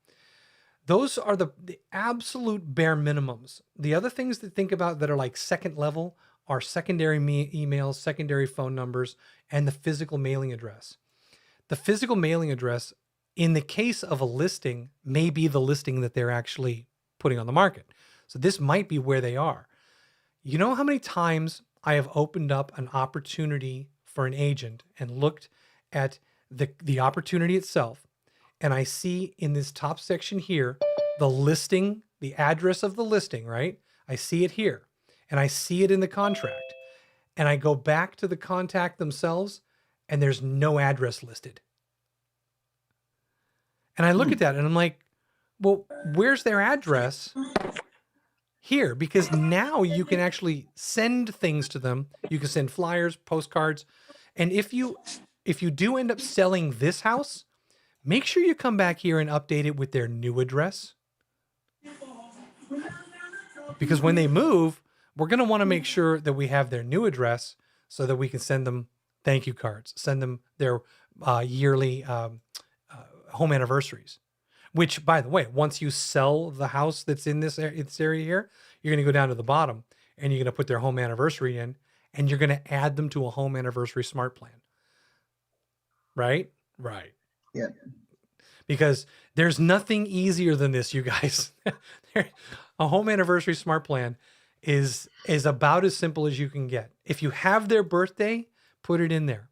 Those are the absolute bare minimums. The other things to think about that are like second level are secondary emails, secondary phone numbers, and the physical mailing address. The physical mailing address, in the case of a listing, may be the listing that they're actually putting on the market. So this might be where they are. You know how many times I have opened up an opportunity for an agent and looked at the opportunity itself, and I see in this top section here, the listing, the address of the listing, right? I see it here, and I see it in the contract, and I go back to the contact themselves, and there's no address listed. And I look at that and I'm like, well, where's their address? Here, because now you can actually send things to them. You can send flyers, postcards. And if you do end up selling this house, make sure you come back here and update it with their new address. Because when they move, we're going to want to make sure that we have their new address so that we can send them thank you cards, send them their yearly home anniversaries. Which, by the way, once you sell the house that's in this area here, you're going to go down to the bottom and you're going to put their home anniversary in, and you're going to add them to a home anniversary smart plan. Right? Right. Yeah. Because there's nothing easier than this, you guys. A home anniversary smart plan is about as simple as you can get. If you have their birthday, put it in there.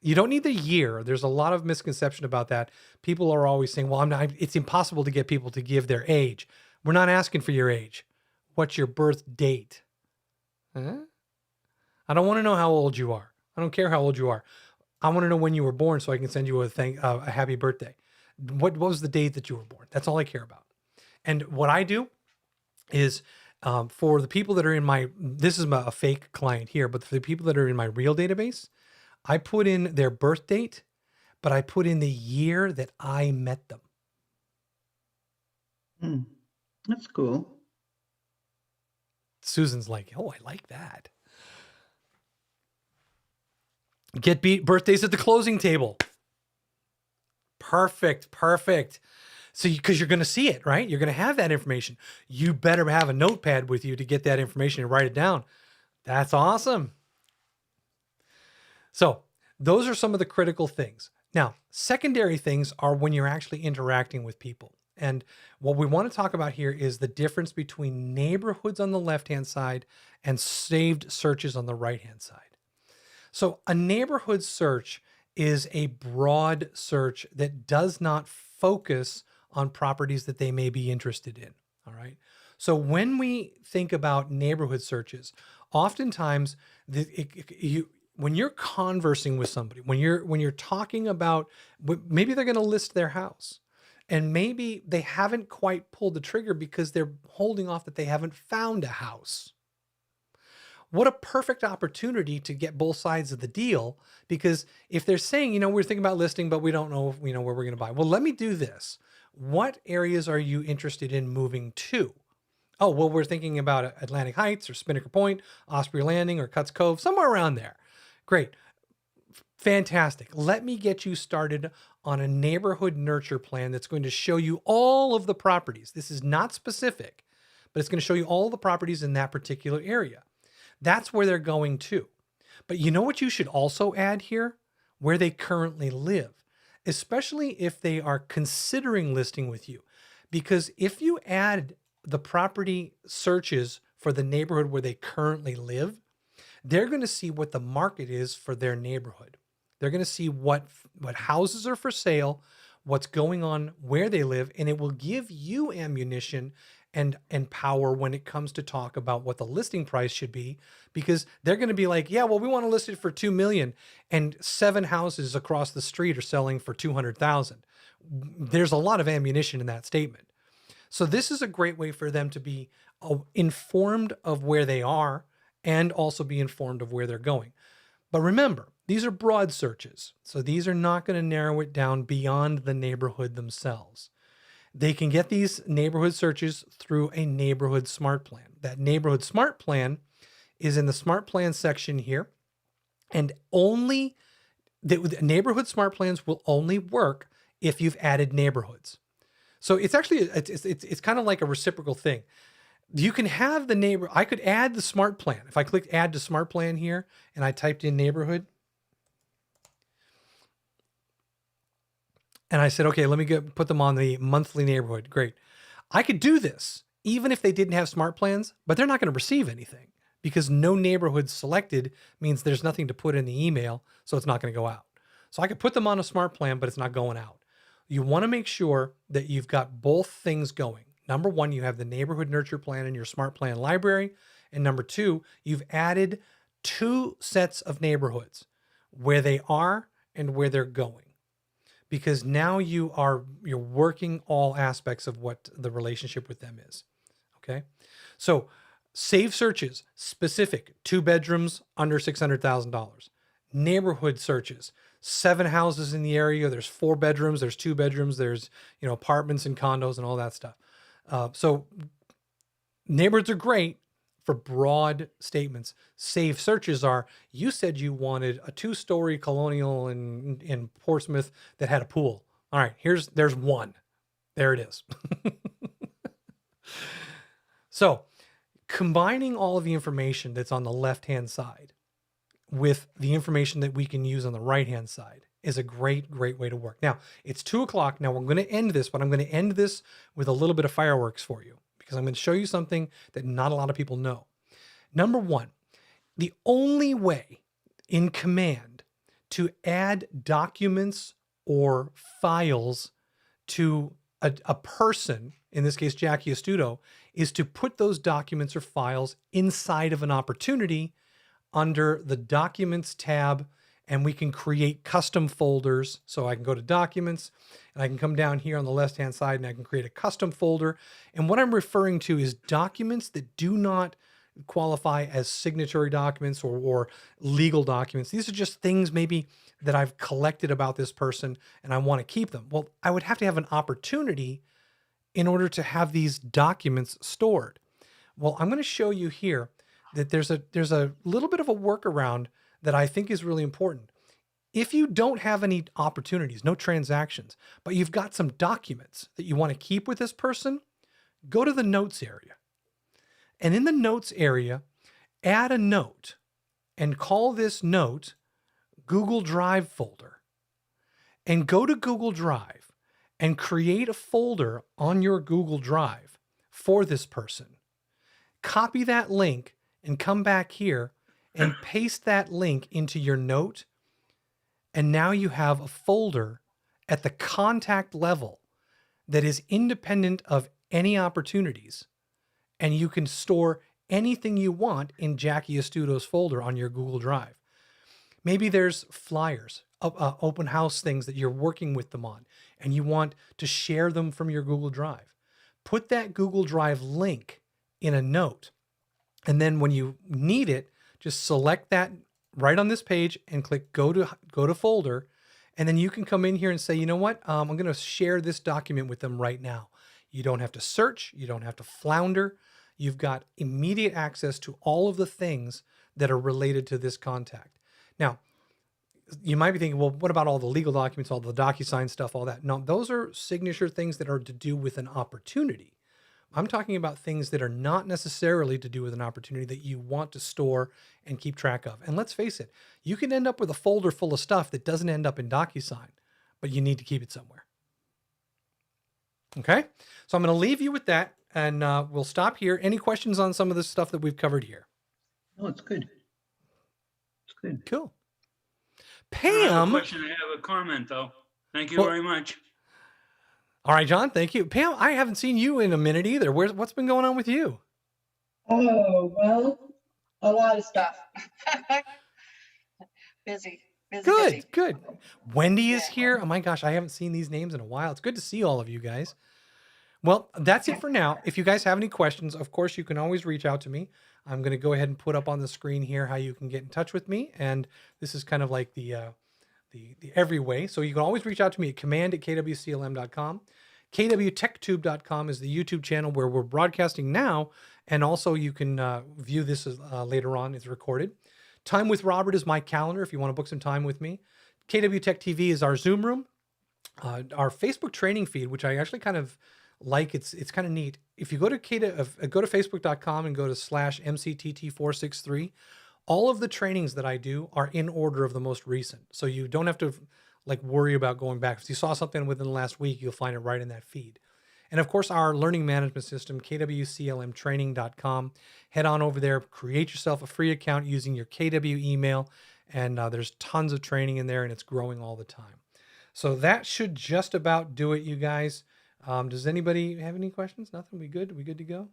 You don't need the year. There's a lot of misconception about that. People are always saying, well, it's impossible to get people to give their age. We're not asking for your age. What's your birth date? Huh? I don't want to know how old you are. I don't care how old you are. I want to know when you were born so I can send you a happy birthday. What was the date that you were born? That's all I care about. And what I do is for the people that are in this is a fake client here, but for the people that are in my real database, I put in their birth date, but I put in the year that I met them. That's cool. Susan's like, oh, I like that. Get birthdays at the closing table. Perfect. So because you're going to see it, right? You're going to have that information. You better have a notepad with you to get that information and write it down. That's awesome. So those are some of the critical things. Now, secondary things are when you're actually interacting with people. And what we want to talk about here is the difference between neighborhoods on the left-hand side and saved searches on the right-hand side. So a neighborhood search is a broad search that does not focus on properties that they may be interested in. All right. So when we think about neighborhood searches, oftentimes when you're conversing with somebody, when you're talking about, maybe they're going to list their house and maybe they haven't quite pulled the trigger because they're holding off that they haven't found a house. What a perfect opportunity to get both sides of the deal, because if they're saying, we're thinking about listing, but we don't know, where we're going to buy. Well, let me do this. What areas are you interested in moving to? Oh, well, we're thinking about Atlantic Heights or Spinnaker Point, Osprey Landing or Cuts Cove, somewhere around there. Great. Fantastic. Let me get you started on a neighborhood nurture plan that's going to show you all of the properties. This is not specific, but it's going to show you all the properties in that particular area. That's where they're going to. But you know what you should also add here? Where they currently live, especially if they are considering listing with you. Because if you add the property searches for the neighborhood where they currently live, they're going to see what the market is for their neighborhood. They're going to see what houses are for sale, what's going on where they live, and it will give you ammunition and power when it comes to talk about what the listing price should be, because they're going to be like, yeah, well, we want to list it for $2 million and 7 houses across the street are selling for $200,000. There's a lot of ammunition in that statement. So this is a great way for them to be informed of where they are and also be informed of where they're going. But remember, these are broad searches. So these are not going to narrow it down beyond the neighborhood themselves. They can get these neighborhood searches through a neighborhood smart plan. That neighborhood smart plan is in the smart plan section here. And only the neighborhood smart plans will only work if you've added neighborhoods. So it's actually, it's kind of like a reciprocal thing. You can have I could add the smart plan. If I clicked add to smart plan here and I typed in neighborhood, and I said, okay, let me put them on the monthly neighborhood. Great. I could do this even if they didn't have smart plans, but they're not going to receive anything because no neighborhood selected means there's nothing to put in the email. So it's not going to go out. So I could put them on a smart plan, but it's not going out. You want to make sure that you've got both things going. Number one, you have the neighborhood nurture plan in your smart plan library. And number two, you've added 2 sets of neighborhoods, where they are and where they're going. Because now you're working all aspects of what the relationship with them is. Okay. So save searches, specific 2 bedrooms under $600,000. neighborhood searches, 7 houses in the area. There's 4 bedrooms, there's 2 bedrooms, there's, apartments and condos and all that stuff. So neighborhoods are great for broad statements. Safe searches are, you said you wanted a 2-story colonial in Portsmouth that had a pool. All right, there's one. There it is. So combining all of the information that's on the left-hand side with the information that we can use on the right-hand side is a great, great way to work. Now, it's 2:00. Now we're going to end this, but I'm going to end this with a little bit of fireworks for you because I'm going to show you something that not a lot of people know. Number one, the only way in Command to add documents or files to a person, in this case, Jackie Astuto, is to put those documents or files inside of an opportunity under the Documents tab, and we can create custom folders. So I can go to Documents, and I can come down here on the left-hand side, and I can create a custom folder. And what I'm referring to is documents that do not qualify as signatory documents or legal documents. These are just things maybe that I've collected about this person, and I want to keep them. Well, I would have to have an opportunity in order to have these documents stored. Well, I'm going to show you here that there's a little bit of a workaround that I think is really important. If you don't have any opportunities, no transactions, but you've got some documents that you want to keep with this person, go to the notes area. And in the notes area, add a note and call this note Google Drive folder. And go to Google Drive and create a folder on your Google Drive for this person. Copy that link and come back here and paste that link into your note. And now you have a folder at the contact level that is independent of any opportunities. And you can store anything you want in Jackie Astuto's folder on your Google Drive. Maybe there's flyers, open house things that you're working with them on, and you want to share them from your Google Drive. Put that Google Drive link in a note. And then when you need it, just select that right on this page and click go to folder. And then you can come in here and say, you know what? I'm going to share this document with them right now. You don't have to search. You don't have to flounder. You've got immediate access to all of the things that are related to this contact. Now, you might be thinking, well, what about all the legal documents, all the DocuSign stuff, all that? No, those are signature things that are to do with an opportunity. I'm talking about things that are not necessarily to do with an opportunity that you want to store and keep track of. And let's face it, you can end up with a folder full of stuff that doesn't end up in DocuSign, but you need to keep it somewhere. Okay, so I'm going to leave you with that, and we'll stop here. Any questions on some of the stuff that we've covered here? No, it's good. It's good. Cool. I don't have a Pam. question, I have a comment though. Thank you Well- very much. All right, John, thank you. Pam, I haven't seen you in a minute either. What's been going on with you? Oh, well, a lot of stuff. Busy, busy, Good, busy. good. Wendy is Yeah. here. Oh my gosh, I haven't seen these names in a while. It's good to see all of you guys. Well, that's it for now. If you guys have any questions, of course, you can always reach out to me. I'm going to go ahead and put up on the screen here how you can get in touch with me. And this is kind of like the every way. So you can always reach out to me at command@kwclm.com. kwtechtube.com is the YouTube channel where we're broadcasting now. And also you can view this later on. It's recorded. Time with Robert is my calendar if you want to book some time with me. KW Tech TV is our Zoom room. Our Facebook training feed, which I actually kind of like, it's kind of neat. If you go to go to facebook.com and go to /MCTT463, all of the trainings that I do are in order of the most recent. So you don't have to like worry about going back. If you saw something within the last week, you'll find it right in that feed. And of course, our learning management system, kwclmtraining.com. Head on over there, create yourself a free account using your KW email. And there's tons of training in there, and it's growing all the time. So that should just about do it, you guys. Does anybody have any questions? Nothing? We good? We good to go?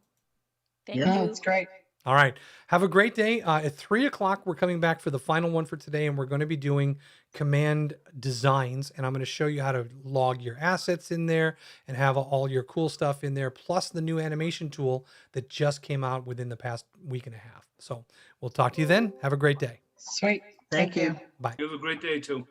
Thank Yeah. No, you. it's great. All right. Have a great day. At 3 o'clock, we're coming back for the final one for today, and we're going to be doing command designs. And I'm going to show you how to log your assets in there and have all your cool stuff in there, plus the new animation tool that just came out within the past week and a half. So we'll talk to you then. Have a great day. Sweet. Thank Thank you. you. Bye. You have a great day too.